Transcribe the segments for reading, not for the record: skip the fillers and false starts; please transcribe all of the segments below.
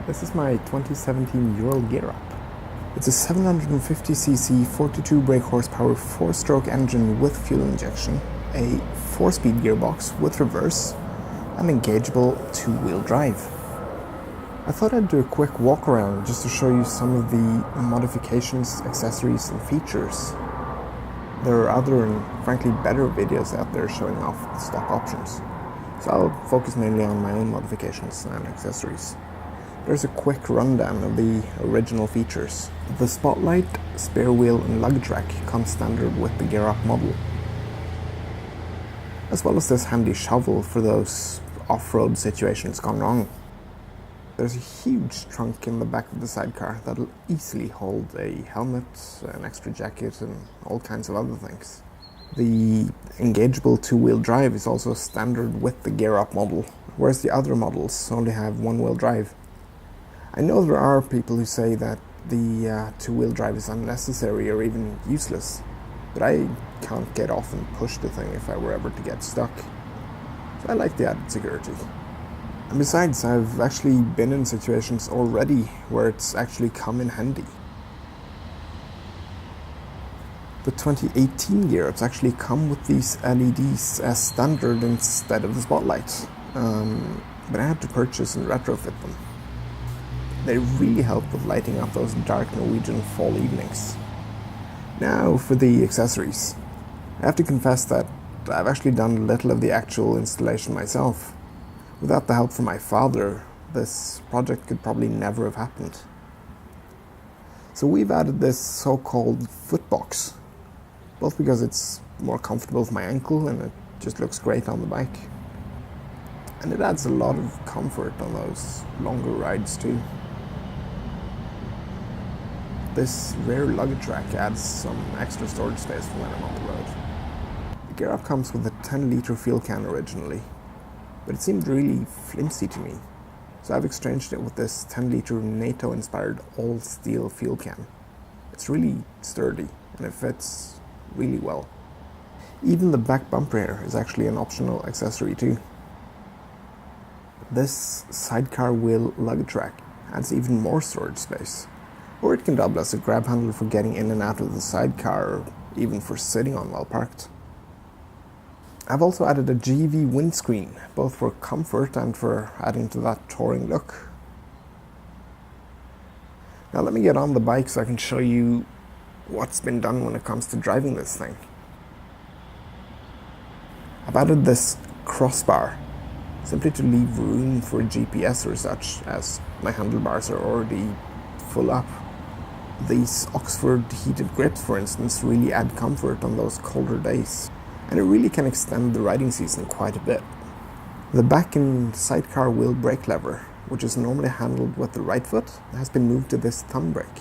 This is my 2017 Ural Gear-Up. It's a 750cc 42 brake horsepower 4-stroke engine with fuel injection, a 4-speed gearbox with reverse, and engageable 2-wheel drive. I thought I'd do a quick walk around just to show you some of the modifications, accessories, and features. There are other and frankly better videos out there showing off the stock options, so I'll focus mainly on my own modifications and accessories. There's a quick rundown of the original features. The spotlight, spare wheel and luggage rack come standard with the Gear-Up model, as well as this handy shovel for those off-road situations gone wrong. There's a huge trunk in the back of the Sidecar that'll easily hold a helmet, an extra jacket and all kinds of other things. The engageable 2-wheel drive is also standard with the Gear-Up model, whereas the other models only have 1-wheel drive. I know there are people who say that the 2-wheel drive is unnecessary or even useless, but I can't get off and push the thing if I were ever to get stuck. So I like the added security. And besides, I've actually been in situations already where it's actually come in handy. The 2018 Gear-Ups actually come with these LEDs as standard instead of the spotlight, but I had to purchase and retrofit them. They really help with lighting up those dark Norwegian fall evenings. Now for the accessories. I have to confess that I've actually done little of the actual installation myself. Without the help from my father, this project could probably never have happened. So we've added this so-called footbox, both because it's more comfortable for my ankle and it just looks great on the bike. And it adds a lot of comfort on those longer rides too. This rear luggage rack adds some extra storage space for when I'm on the road. The Gear-Up comes with a 10-litre fuel can originally, but it seemed really flimsy to me, so I've exchanged it with this 10-litre NATO-inspired all-steel fuel can. It's really sturdy and it fits really well. Even the back bumper here is actually an optional accessory too. This Sidecar wheel luggage rack adds even more storage space, or it can double as a grab handle for getting in and out of the Sidecar, or even for sitting on while parked. I've also added a GV windscreen, both for comfort and for adding to that touring look. Now let me get on the bike so I can show you what's been done when it comes to driving this thing. I've added this crossbar, simply to leave room for GPS or such, as my handlebars are already full up. These Oxford heated grips, for instance, really add comfort on those colder days, and it really can extend the riding season quite a bit. The back and Sidecar wheel brake lever, which is normally handled with the right foot, has been moved to this thumb brake.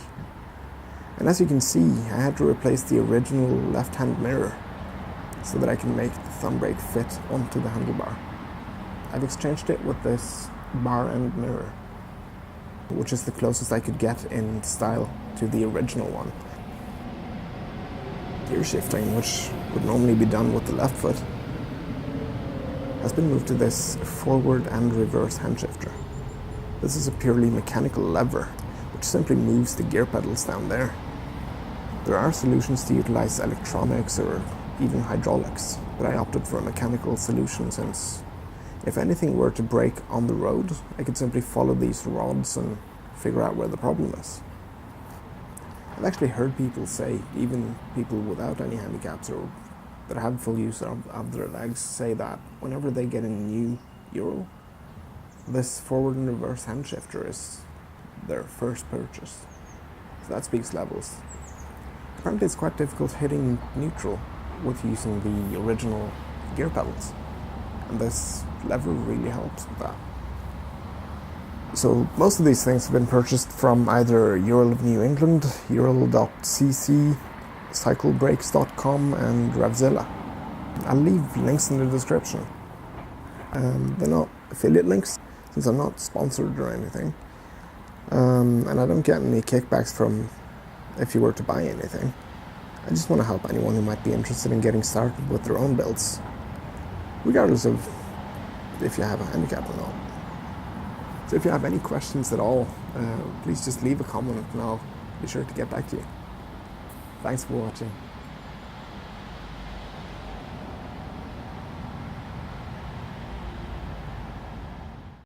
And as you can see, I had to replace the original left-hand mirror so that I can make the thumb brake fit onto the handlebar. I've exchanged it with this bar end mirror, which is the closest I could get in style to the original one. Gear shifting, which would normally be done with the left foot, has been moved to this forward and reverse hand shifter. This is a purely mechanical lever, which simply moves the gear pedals down there. There are solutions to utilize electronics or even hydraulics, but I opted for a mechanical solution since if anything were to break on the road, I could simply follow these rods and figure out where the problem is. I've actually heard people say, even people without any handicaps or that have full use of their legs, say that whenever they get a new Ural, this forward and reverse hand shifter is their first purchase. So that speaks levels. Apparently it's quite difficult hitting neutral with using the original gear pedals, and this lever really helps with that. So most of these things have been purchased from either Ural of New England, Ural.cc, cyclebrakes.com and Revzilla. I'll leave links in the description. They're not affiliate links, since I'm not sponsored or anything. And I don't get any kickbacks from if you were to buy anything. I just want to help anyone who might be interested in getting started with their own builds, regardless of if you have a handicap or not. So if you have any questions at all, please just leave a comment and I'll be sure to get back to you. Thanks for watching.